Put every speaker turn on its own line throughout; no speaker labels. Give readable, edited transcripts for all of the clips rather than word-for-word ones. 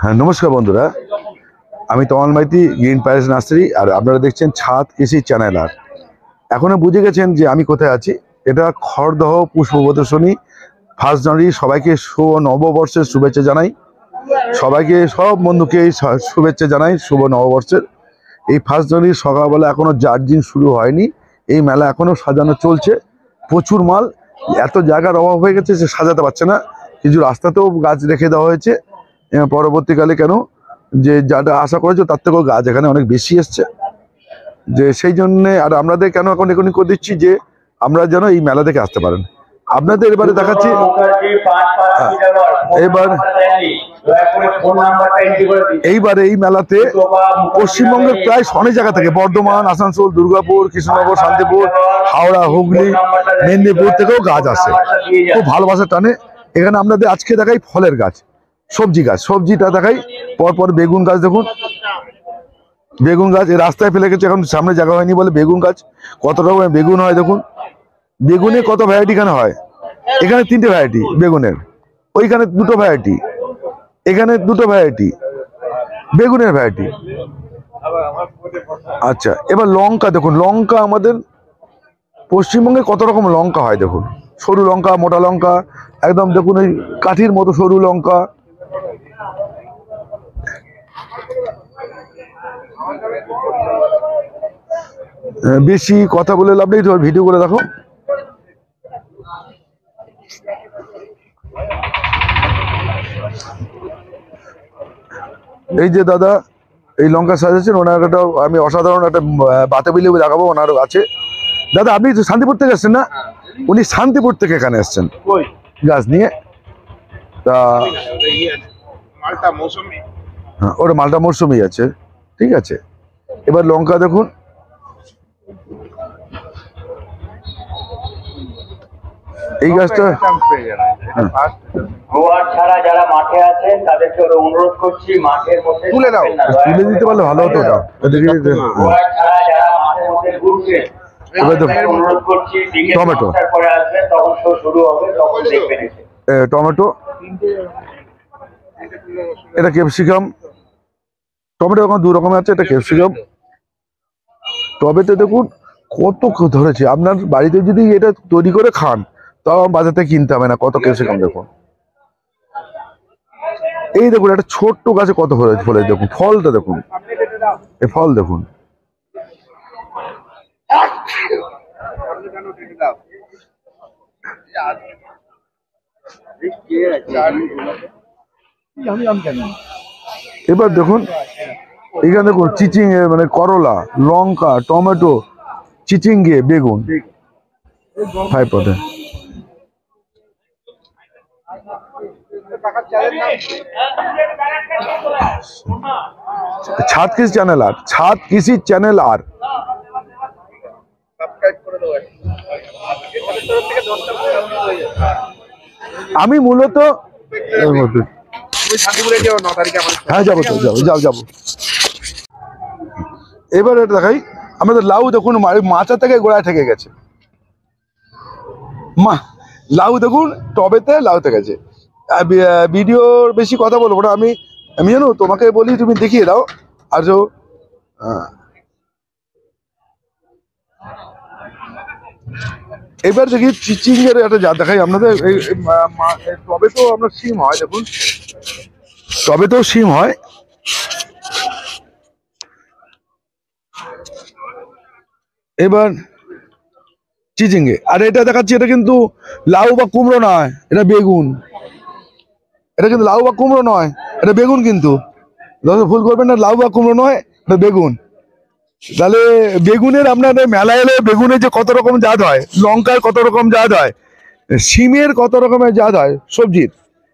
হ্যাঁ, নমস্কার বন্ধুরা, আমি তমাল মাইতি, গ্রিন প্যালেস নার্সারি, আর আপনারা দেখছেন ছাদ কৃষি চ্যানেল। আর এখনো বুঝে গেছেন যে আমি কোথায় আছি। এটা খড়দহ পুষ্প প্রদর্শনী 1 জানুয়ারি। সবাইকে নববর্ষের শুভেচ্ছা জানাই, সবাইকে সব বন্ধুকে শুভেচ্ছা জানাই শুভ নববর্ষের। এই 1 জানুয়ারি সকালবেলা এখনো জার্জিং শুরু হয়নি, এই মেলা এখনো সাজানো চলছে। প্রচুর মাল, এত জায়গার অভাব হয়ে গেছে সে সাজাতে পারছে না। কিছু রাস্তাতেও গাছ রেখে দেওয়া হয়েছে পরবর্তীকালে, কেন যে যাটা আশা করেছো তার থেকেও গাছ এখানে অনেক বেশি এসছে, যে সেই জন্যে। আর আমাদের কেন এখন এখনই করে দিচ্ছি যে আমরা যেন এই মেলা থেকে আসতে পারেন। আপনাদের এবারে দেখাচ্ছি, এইবারে এই মেলাতে পশ্চিমবঙ্গের প্রায় অনেক জায়গা থেকে, বর্ধমান, আসানসোল, দুর্গাপুর, কৃষ্ণনগর, শান্তিপুর, হাওড়া, হুগলি, মেদিনীপুর থেকেও গাছ আসে, খুব ভালোবাসা টানে। এখানে আপনাদের আজকে দেখাই ফলের গাছ, সবজি গাছ, সবজিটা দেখাই। পরপর বেগুন গাছ দেখুন, বেগুন গাছ এই রাস্তায় ফেলে গেছে, এখন সামনে জায়গা হয়নি বলে। বেগুন গাছ কত রকমের বেগুন হয় দেখুন, বেগুনে কত ভ্যারাইটি এখানে হয়। এখানে 3টে ভ্যারাইটি বেগুনের, ওইখানে 2টো ভ্যারাইটি, এখানে 2টো ভ্যারাইটি বেগুনের ভ্যারাইটি। আচ্ছা, এবার লঙ্কা দেখুন, লঙ্কা আমাদের পশ্চিমবঙ্গে কত রকম লঙ্কা হয় দেখুন। সরু লঙ্কা, মোটা লঙ্কা, একদম দেখুন এই কাঠির মতো সরু লঙ্কা। বেশি কথা বলে লাভ নেই, ভিডিও করে দেখো। এই যে দাদা এই লঙ্কা সাজাচ্ছেন, ওনার একটা আমি অসাধারণ একটা বাতাবি লেবু দেখাবো, ওনারও আছে। দাদা আপনি শান্তিপুর থেকে এসছেন না? উনি শান্তিপুর থেকে এখানে এসছেন গাছ নিয়ে। তা হ্যাঁ, ওটা মালটা মৌসুমি আছে, ঠিক আছে। এবার লঙ্কা দেখুন, এই গাছটা তুলে দিতে পারলে ভালো হতো। টমেটো, টমেটো, এটা ক্যাপসিকাম। টমেটো এখন 2 রকমের আছে, এটা ক্যাপসিকাম। টমেটো দেখুন কত ধরেছে, আপনার বাড়িতে যদি এটা তৈরি করে খান তাও বাজার থেকে কিনতে হবে না, কত ক্যাপসিকাম দেখুন। এই দেখুন একটা ছোট্ট গাছে কত ফলে দেখুন, ফলটা দেখুন, এই ফল দেখুন। এবার দেখুন এখানে দেখুন চিচিঙ্গে, মানে করলা, লঙ্কা, টমেটো, চিচিঙ্গে, বেগুন, 5 পদে। ছাদ কৃষি চ্যানেল আর, ছাদ কৃষি চ্যানেল আর আমি মূলত হ্যাঁ যাবো তো, যাবো। এবার এটা দেখাই, আমাদের লাউ দেখুন মাচা থেকে গোড়ায় ঠেকে গেছে। লাউ দেখুন টবেতে লাউ থেকে গেছে। ভিডিওর বেশি কথা বলবো না, আমি জানো তোমাকে বলি, তুমি দেখিয়ে দাও। আর এবার দেখি চিচিঙ্গের একটা জাত দেখাই আপনাদের। টবে তো আমরা সিম হয় দেখুন, টবে তো সিম হয়। এবার চিচিঙ্গে, আর এটা দেখাচ্ছি, এটা কিন্তু লাউ বা কুমড়ো নয়, এটা বেগুন। এটা কিন্তু লাউ বা কুমড়ো নয়, এটা বেগুন। কিন্তু ভুল করবেন না, লাউ বা কুমড়ো নয়, এটা বেগুন। তাহলে বেগুনের আপনাদের মেলা এলে বেগুনের যে কত রকম জাত হয়, লঙ্কার কত রকম জাত হয়, সিমের কত রকমের জাত হয় সবজির,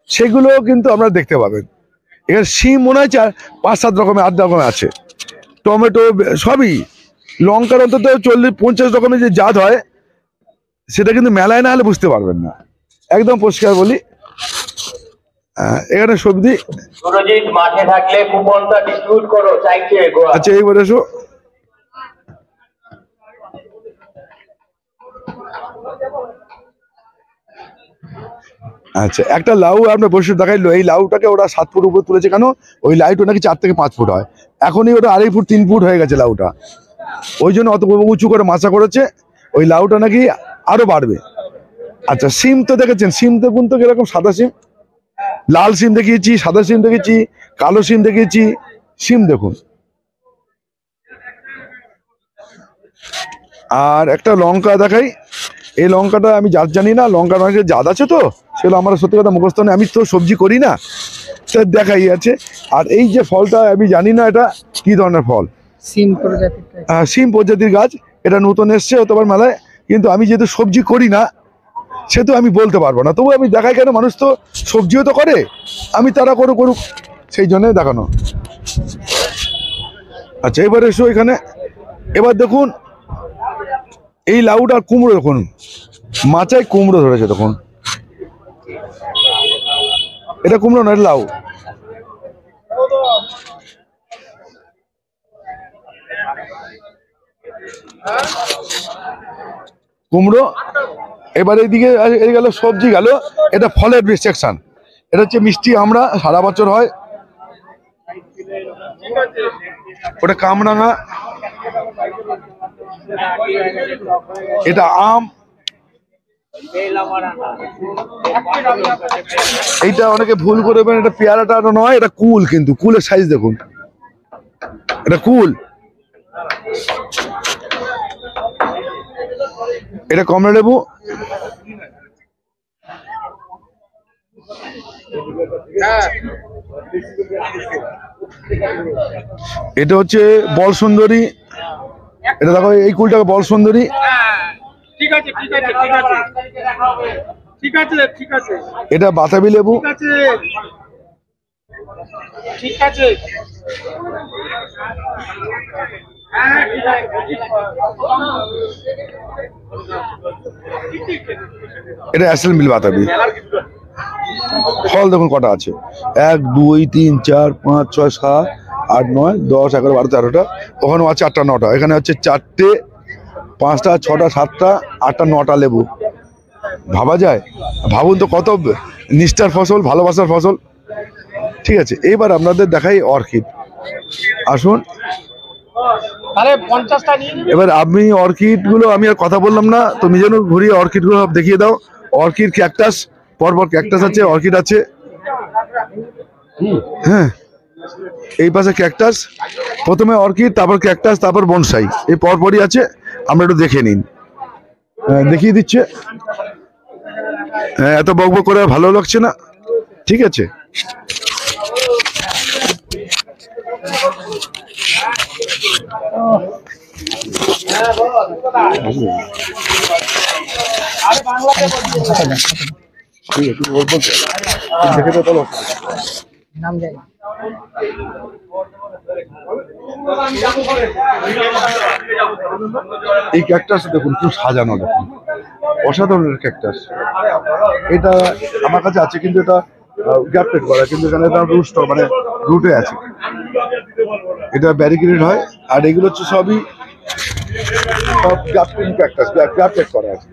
সেগুলো কিন্তু আপনারা দেখতে পাবেন। এখানে সিম মনে হয় 5-7 রকমের, 8 রকমের আছে। টমেটো সবই, লঙ্কার অন্তত 40-50 রকমের যে জাত হয়, সেটা কিন্তু মেলায় না হলে বুঝতে পারবেন না, একদম পরিষ্কার বলি। এখানে সবজি মাঠে থাকলে কুপনটা ডিস্ট্রিবিউট করো চাইছে। আচ্ছা এইবার এসো, আচ্ছা, একটা লাউ আপনার বসে দেখাইলো, এই লাউটাকে ওরা 7 ফুট উপরে তুলেছে কেন? ওই লাউটা নাকি 4 থেকে 5 ফুট হয়, এখনই ওটা 2.5 ফুট 3 ফুট হয়ে গেছে লাউটা, ওই জন্য অত উঁচু করে মাচা করেছে। ওই লাউটা নাকি আরো বাড়বে। আচ্ছা, সিম তো দেখেছেন, সিম দেখুন তো কিরকম, সাদা সিম, লাল সিম দেখিয়েছি, সাদা সিম দেখেছি, কালো সিম দেখিয়েছি, সিম দেখুন। আর একটা লঙ্কা দেখাই, এই লঙ্কাটা আমি জাত জানি না, লঙ্কার অনেক জাত আছে তো, সেগুলো আমার সত্যি কথা মুখস্থ নেই, আমি তো সবজি করি না, সে দেখাই আছে। আর এই যে ফলটা আমি জানি না এটা কি ধরনের ফল, সিম প্রজাতির গাছ, এটা নতুন এসছে হতে পারে মেলায়, কিন্তু আমি যেহেতু সবজি করি না সেহেতু আমি বলতে পারবো না, তবু আমি দেখাই কেন, মানুষ তো সবজিও তো করে, আমি তারা করুক সেই জন্য দেখানো। আচ্ছা, এবার এসো এখানে, এবার দেখুন এই লাউটা, কুমড়ো দেখুন, মাচায় কুমড়ো ধরেছে দেখুন, এটা কুমড়ো নয়, লাউ। কুমড়ো। এবার এইদিকে গেল সবজি গেল, এটা ফলের সেকশন, এটা হচ্ছে মিষ্টি আমরা, সারা বছর হয়, ওটা কামরাঙা, এটা আম, এইটা অনেকে ভুল করবেন, এটা পেয়ারাটা নয়, এটা কুল, কিন্তু কুলের সাইজ দেখুন, এটা কুল। এটা কমলা লেবু, এটা হচ্ছে বল সুন্দরী, এটা দেখো এই কুলটাকে বল সুন্দরী, এটা বাতাবি লেবু, এটা অ্যাসেম্বল বাতাবি। ফল দেখুন কটা আছে, 1 2 3 4 5 6 7 8 9 10 11 12 13টা, ওখানেও আছে 8টা 9টা, এখানে হচ্ছে 4টে 5টা 6টা 7টা 8টা 9টা লেবু। ভাবা যায়? ভাবুন তো কত নিষ্ঠার ফসল, ভালোবাসার ফসল। ঠিক আছে, এবার আপনাদের দেখাই অর্কিড, আসুন। এবার আপনি অর্কিড গুলো, আমি আর কথা বললাম না, তুমি যেন ঘুরিয়ে অর্কিড গুলো দেখিয়ে দাও। অর্কিড, ক্যাকটাস, পরপর ক্যাকটাস আছে, অর্কিড আছে, হ্যাঁ, এই পাশে ক্যাকটাস, প্রথমে অর্কিড, তারপর ক্যাকটাস, তারপর বনসাই, এই পরপরই আছে, আমরা একটু দেখে নিন, দেখিয়ে দিচ্ছে। এত বকবক করে ভালো লাগছে না, ঠিক আছে। এই ক্যাকটাস দেখুন, খুব সাজানো, দেখুন অসাধারণ ক্যাকটাস। এটা আমার কাছে আছে, কিন্তু এটা গ্যাপটেড করা, কিন্তু এখানে রুট, মানে রুটে আছে, এটা ব্যারিকেডেড হয়। আর এগুলো হচ্ছে সবই সব গ্যাপটেড ক্যাকটাস, গ্যাপটেড করা আছে।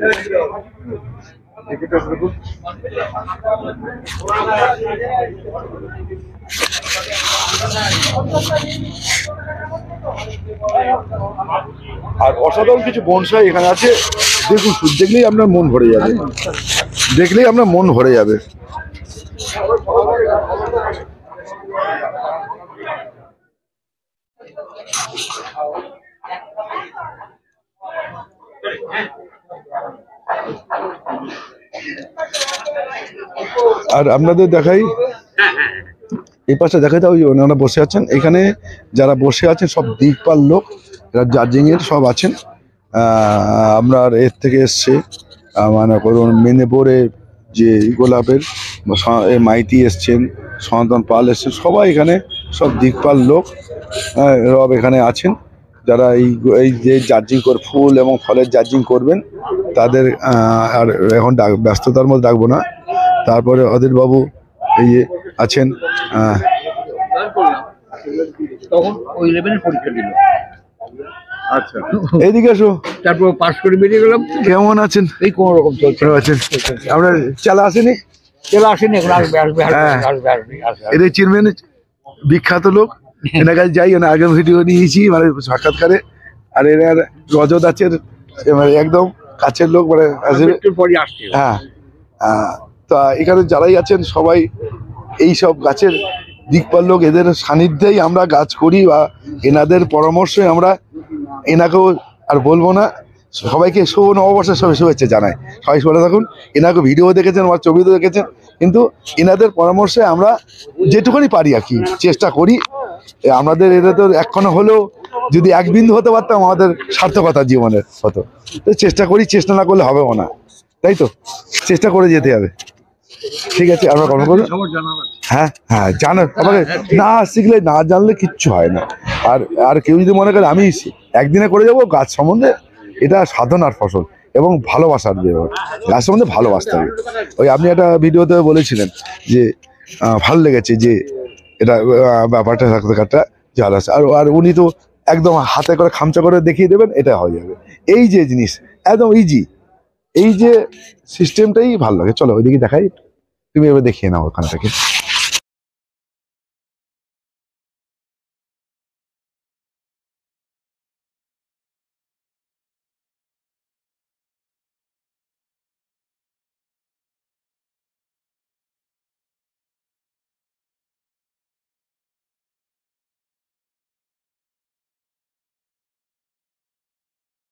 আর অসাধারণ কিছু বনসাই এখানে আছে, দেখুন, দেখলেই আপনার মন ভরে যাবে, দেখলেই আপনার মন ভরে যাবে। আর আপনাদের দেখাই, এই পাশে দেখাই দাও, ওনারা বসে আছেন, এখানে যারা বসে আছেন সব দিকপাল লোক, এরা জাজিং এর সব আছেন। আপনার এর থেকে এসছে, মানে করুন মেদিনীপুরের যে গোলাপের মাইতি এসছেন, সনাতন পাল এসছেন, সবাই এখানে সব দিকপাল লোক সব এখানে আছেন, যারা এই যে জাজিং ফুল এবং ফলের জাজিং করবেন তাদের। আর এখন ব্যস্ততার মধ্যে ডাকবো না। তারপরে অধীর বাবু এই যে আছেন, আচ্ছা এইদিকে এসো, তারপর পাস করে বেরিয়ে গেলাম। কেমন আছেন? এই কোন রকম চলছে, আছেন? আপনার চালা আসেনি?
চলে আসেনি এখন, আসবে আসবে
হ্যাঁ।
আসবে আসবে আসবে।
এদের চেয়ারম্যান বিখ্যাত লোক, এনার কাছে যাই, এনার আগে ভিডিও নিয়েছি মানে সাক্ষাৎকারে। আর এনার রজত আছের মানে একদম কাছের লোক, মানে আসবে।
একটু পরে আসছে।
হ্যাঁ, তা এখানে যারাই আছেন সবাই এই সব গাছের দিকপাল লোক, এদের সান্নিধ্যেই আমরা গাছ করি বা এনাদের পরামর্শে আমরা এনাকেও আর বলবো না, সবাইকে শুভ নববর্ষের সবাই শুভেচ্ছা জানাই। সবাই ভালো থাকুন। এনাকে ভিডিও দেখেছেন, আমার ছবিও দেখেছেন, কিন্তু এনাদের পরামর্শে আমরা যেটুকুনি পারি আর কি চেষ্টা করি। আমাদের এটা তো এখনো হলেও যদি এক বিন্দু হতে পারতাম আমাদের সার্থকতা জীবনের হতো। তো চেষ্টা করি, চেষ্টা না করলে হবেও না, তাই তো চেষ্টা করে যেতে হবে। ঠিক আছে, আমরা কর্ম করুন। হ্যাঁ হ্যাঁ, জানার আমাকে না শিখলে, না জানলে কিচ্ছু হয় না। আর আর কেউ যদি মনে করে আমি একদিনে করে যাবো গাছ সম্বন্ধে, এটা সাধনার ফসল এবং ভালোবাসার ব্যাপার। গাছ সম্বন্ধে ভালোবাসতে হবে। ওই আপনি একটা ভিডিওতে বলেছিলেন যে ভালো লেগেছে যে এটা ব্যাপারটা সাক্ষাৎকারটা জাল আছে। আর আর উনি তো একদম হাতে করে খামচা করে দেখিয়ে দেবেন, এটা হয়ে যাবে। এই যে জিনিস একদম ইজি, এই যে সিস্টেমটাই ভালো লাগে। চলো ওইদিকে দেখাই, তুমি এবার দেখিয়ে নাও ওখান থেকে।